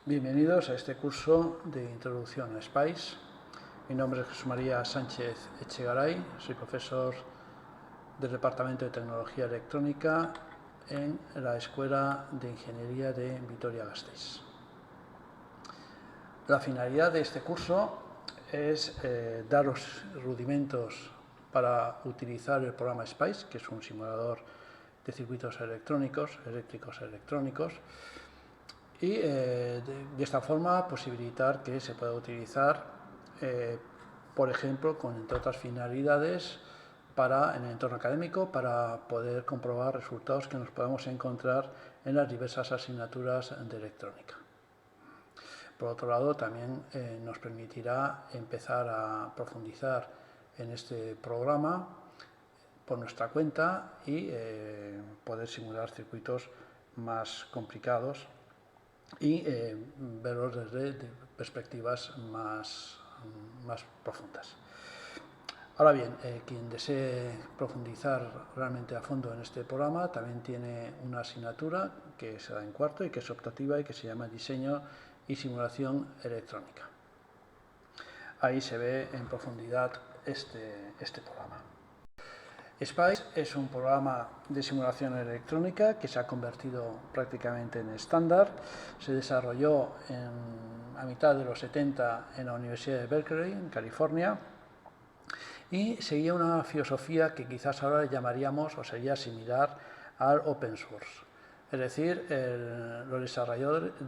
Bienvenidos a este curso de Introducción a SPICE. Mi nombre es Jesús María Sánchez Echegaray, soy profesor del Departamento de Tecnología Electrónica en la Escuela de Ingeniería de Vitoria-Gasteiz. La finalidad de este curso es daros rudimentos para utilizar el programa SPICE, que es un simulador de circuitos electrónicos, eléctricos electrónicos, y de esta forma posibilitar que se pueda utilizar, por ejemplo, entre otras finalidades, en el entorno académico, para poder comprobar resultados que nos podamos encontrar en las diversas asignaturas de electrónica. Por otro lado, también nos permitirá empezar a profundizar en este programa por nuestra cuenta y poder simular circuitos más complicados y verlos desde perspectivas más profundas. Ahora bien, quien desee profundizar realmente a fondo en este programa también tiene una asignatura que se da en cuarto y que es optativa y que se llama Diseño y Simulación Electrónica. Ahí se ve en profundidad este programa. SPICE es un programa de simulación electrónica que se ha convertido prácticamente en estándar. Se desarrolló a mitad de los 70 en la Universidad de Berkeley, en California, y seguía una filosofía que quizás ahora llamaríamos o sería similar al open source. Es decir, los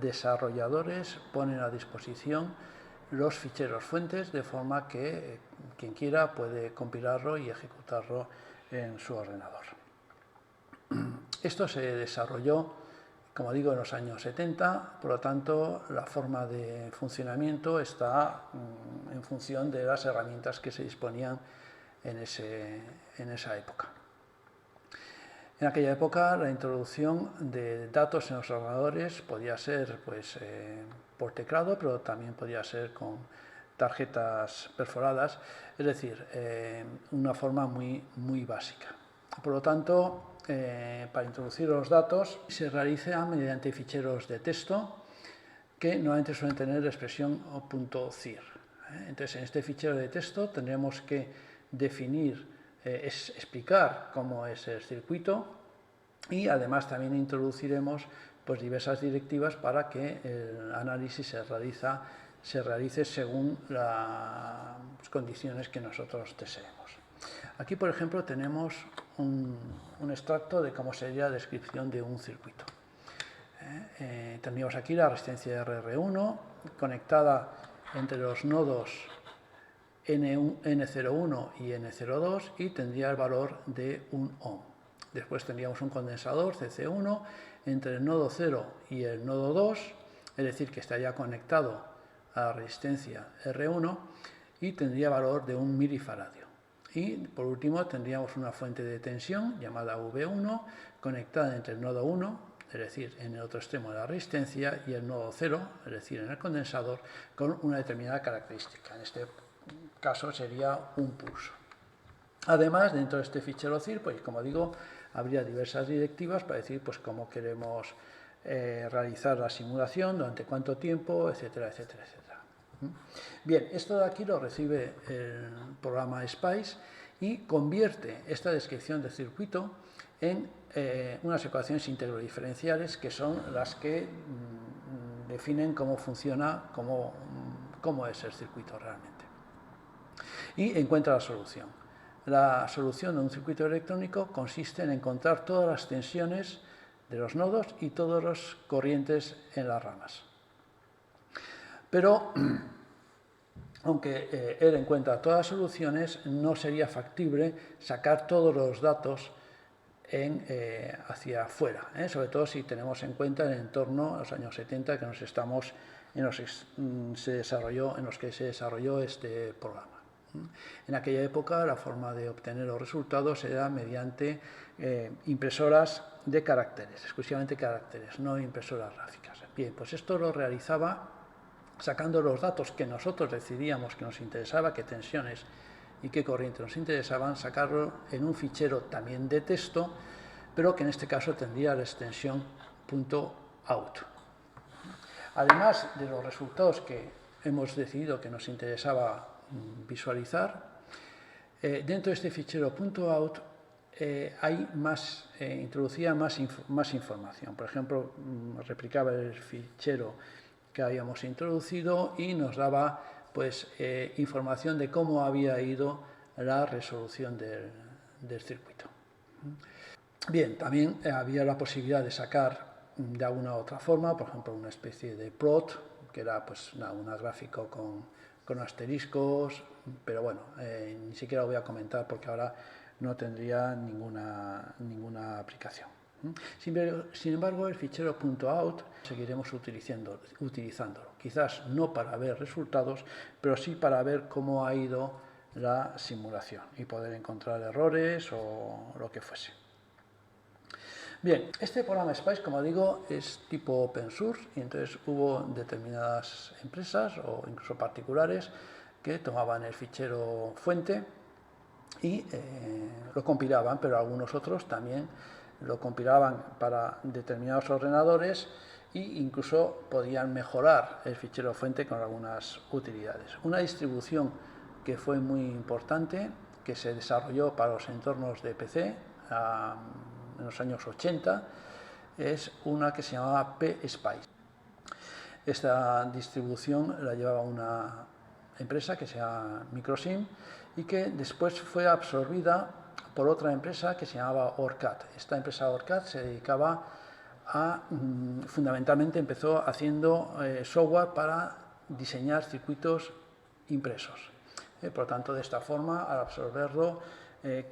desarrolladores ponen a disposición los ficheros fuentes de forma que quien quiera puede compilarlo y ejecutarlo en su ordenador. Esto se desarrolló, como digo, en los años 70, por lo tanto, la forma de funcionamiento está en función de las herramientas que se disponían en esa época. En aquella época, la introducción de datos en los ordenadores podía ser por teclado, pero también podía ser con tarjetas perforadas, es decir, una forma muy básica. Por lo tanto, para introducir los datos se realiza mediante ficheros de texto que normalmente suelen tener la expresión .cir. Entonces, en este fichero de texto tendremos que definir, explicar cómo es el circuito y además también introduciremos diversas directivas para que el análisis se realice según las condiciones que nosotros deseemos. Aquí, por ejemplo, tenemos un extracto de cómo sería la descripción de un circuito. Tendríamos aquí la resistencia RR1 conectada entre los nodos N01 y N02 y tendría el valor de 1 ohm. Después tendríamos un condensador CC1 entre el nodo 0 y el nodo 2, es decir, que estaría conectado a la resistencia R1 y tendría valor de 1 milifaradio. Y por último tendríamos una fuente de tensión llamada V1 conectada entre el nodo 1, es decir, en el otro extremo de la resistencia, y el nodo 0, es decir, en el condensador, con una determinada característica. En este caso sería un pulso. Además, dentro de este fichero CIR, como digo, habría diversas directivas para decir cómo queremos realizar la simulación, durante cuánto tiempo, etcétera, etcétera, etcétera. Bien, esto de aquí lo recibe el programa SPICE y convierte esta descripción del circuito en unas ecuaciones íntegro-diferenciales que son las que definen cómo funciona, cómo es el circuito realmente. Y encuentra la solución. La solución de un circuito electrónico consiste en encontrar todas las tensiones de los nodos y todas las corrientes en las ramas. Pero, aunque él encuentra todas las soluciones, no sería factible sacar todos los datos hacia afuera, sobre todo si tenemos en cuenta el entorno, los años 70, en los que se desarrolló este programa. En aquella época la forma de obtener los resultados era mediante impresoras de caracteres, exclusivamente caracteres, no impresoras gráficas. Bien, pues esto lo realizaba sacando los datos que nosotros decidíamos que nos interesaba, qué tensiones y qué corriente nos interesaban, sacarlo en un fichero también de texto, pero que en este caso tendría la extensión .out. Además de los resultados que hemos decidido que nos interesaba visualizar, dentro de este fichero .out introducía más información. Por ejemplo, replicaba el fichero que habíamos introducido y nos daba pues, información de cómo había ido la resolución del circuito. Bien, también había la posibilidad de sacar de alguna otra forma, por ejemplo, una especie de plot, que era pues, una gráfico con asteriscos, pero bueno, ni siquiera lo voy a comentar porque ahora no tendría ninguna aplicación. Sin embargo, el fichero .out seguiremos utilizándolo, quizás no para ver resultados, pero sí para ver cómo ha ido la simulación y poder encontrar errores o lo que fuese. Bien, este programa SPICE, como digo, es tipo open source y entonces hubo determinadas empresas o incluso particulares que tomaban el fichero fuente y lo compilaban, pero algunos otros también lo compilaban para determinados ordenadores e incluso podían mejorar el fichero fuente con algunas utilidades. Una distribución que fue muy importante, que se desarrolló para los entornos de PC en los años 80, es una que se llamaba PSpice. Esta distribución la llevaba una empresa que se llama Microsim y que después fue absorbida por otra empresa que se llamaba ORCAD. Esta empresa ORCAD se dedicaba fundamentalmente empezó haciendo software para diseñar circuitos impresos. Por lo tanto, de esta forma, al absorberlo,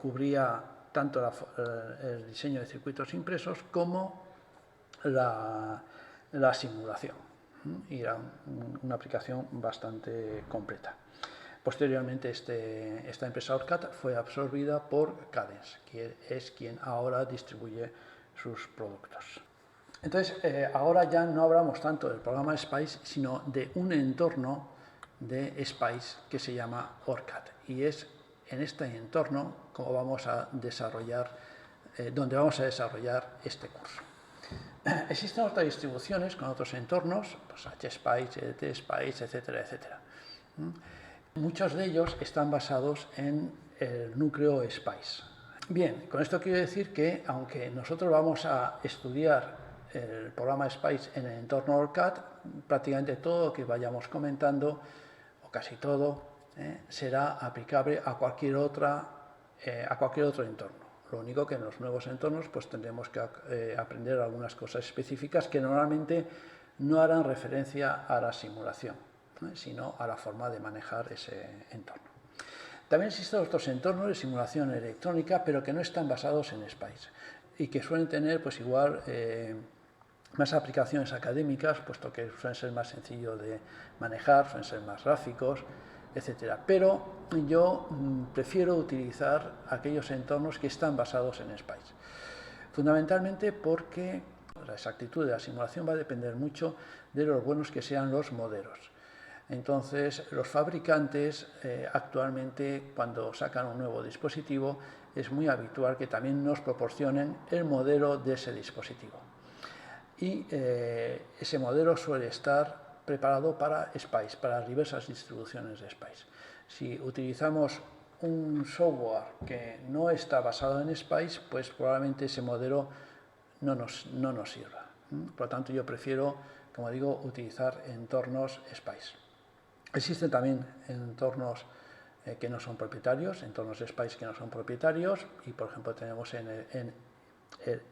cubría tanto el diseño de circuitos impresos como la simulación. Y era una aplicación bastante completa. Posteriormente, esta empresa ORCAD fue absorbida por Cadence, que es quien ahora distribuye sus productos. Entonces, ahora ya no hablamos tanto del programa SPICE, sino de un entorno de SPICE que se llama ORCAD. Y es en este entorno como vamos a desarrollar, donde vamos a desarrollar este curso. Existen otras distribuciones con otros entornos, pues HSpice, EDTSpice, etcétera, etcétera. Muchos de ellos están basados en el núcleo SPICE. Bien, con esto quiero decir que aunque nosotros vamos a estudiar el programa SPICE en el entorno ORCAD, prácticamente todo lo que vayamos comentando, o casi todo, será aplicable a cualquier otro entorno. Lo único que en los nuevos entornos pues tendremos que aprender algunas cosas específicas que normalmente no harán referencia a la simulación, sino a la forma de manejar ese entorno. También existen otros entornos de simulación electrónica, pero que no están basados en SPICE y que suelen tener pues igual más aplicaciones académicas, puesto que suelen ser más sencillos de manejar, suelen ser más gráficos, etcétera. Pero yo prefiero utilizar aquellos entornos que están basados en SPICE. Fundamentalmente porque la exactitud de la simulación va a depender mucho de los buenos que sean los modelos. Entonces, los fabricantes actualmente, cuando sacan un nuevo dispositivo, es muy habitual que también nos proporcionen el modelo de ese dispositivo. Y ese modelo suele estar preparado para SPICE, para las diversas distribuciones de SPICE. Si utilizamos un software que no está basado en SPICE, pues probablemente ese modelo no nos sirva. Por lo tanto, yo prefiero, como digo, utilizar entornos SPICE. Existen también entornos que no son propietarios, entornos SPICE que no son propietarios, y por ejemplo tenemos el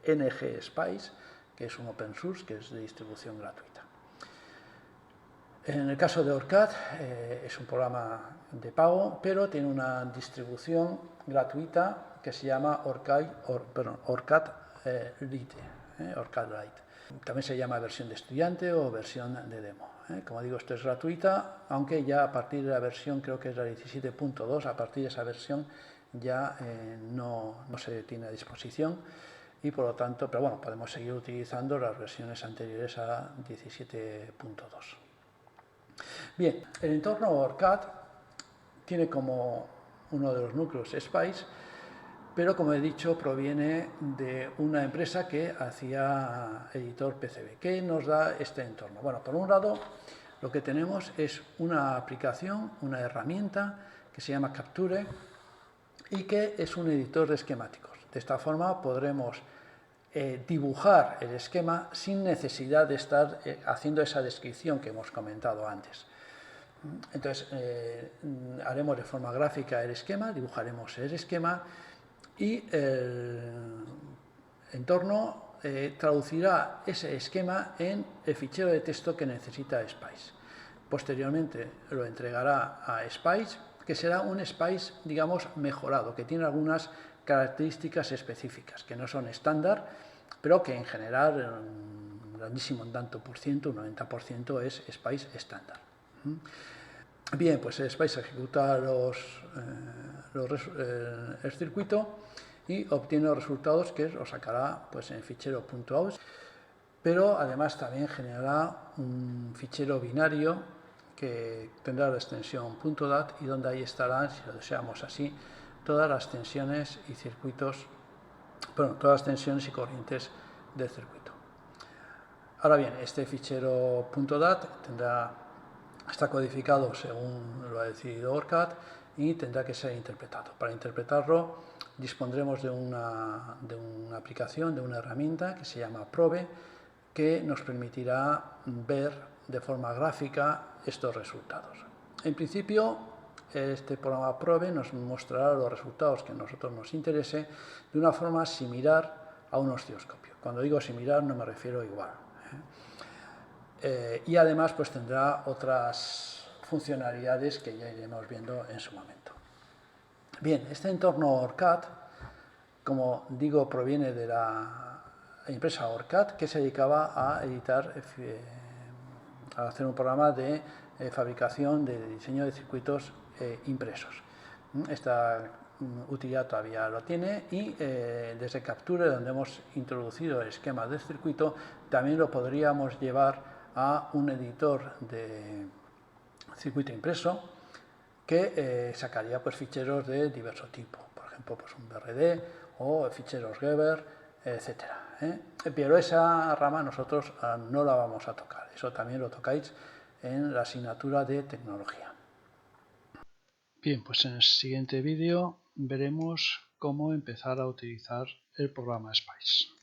NGSpice, que es un open source, que es de distribución gratuita. En el caso de ORCAD, es un programa de pago, pero tiene una distribución gratuita que se llama ORCAD Lite. También se llama versión de estudiante o versión de demo. Como digo, esto es gratuita, aunque ya a partir de la versión, creo que es la 17.2, a partir de esa versión ya no se tiene a disposición. Y por lo tanto, pero bueno, podemos seguir utilizando las versiones anteriores a 17.2. Bien, el entorno ORCAD tiene como uno de los núcleos SPICE pero como he dicho proviene de una empresa que hacía editor PCB. ¿Qué nos da este entorno? Bueno, por un lado lo que tenemos es una aplicación, una herramienta que se llama Capture y que es un editor de esquemáticos. De esta forma podremos dibujar el esquema sin necesidad de estar haciendo esa descripción que hemos comentado antes. Entonces, haremos de forma gráfica el esquema, dibujaremos el esquema y el entorno traducirá ese esquema en el fichero de texto que necesita Spice. Posteriormente lo entregará a Spice, que será un Spice, digamos, mejorado, que tiene algunas características específicas, que no son estándar, pero que en general, un grandísimo tanto por ciento, un 90% es Spice estándar. Bien, pues Spice ejecuta el circuito y obtiene los resultados que los sacará pues, en el fichero .out, pero además también generará un fichero binario que tendrá la extensión .dat y donde ahí estarán, si lo deseamos así, todas las tensiones y circuitos, bueno, todas las tensiones y corrientes del circuito. Ahora bien, este fichero .dat está codificado según lo ha decidido ORCAD y tendrá que ser interpretado. Para interpretarlo dispondremos de una aplicación, de una herramienta que se llama Probe, que nos permitirá ver de forma gráfica estos resultados. En principio, este programa Probe nos mostrará los resultados que a nosotros nos interese de una forma similar a un osciloscopio. Cuando digo similar no me refiero igual. Y además pues tendrá otras funcionalidades que ya iremos viendo en su momento. Bien, este entorno ORCAD, como digo, proviene de la empresa ORCAD, que se dedicaba a editar, a hacer un programa de fabricación de diseño de circuitos impresos. Esta utilidad todavía lo tiene y desde Capture, donde hemos introducido el esquema del circuito, también lo podríamos llevar a un editor de circuito impreso que sacaría pues, ficheros de diverso tipo, por ejemplo pues, un BRD o ficheros Gerber, etc. Pero esa rama nosotros no la vamos a tocar, eso también lo tocáis en la asignatura de tecnología. Bien, pues en el siguiente vídeo veremos cómo empezar a utilizar el programa Spice.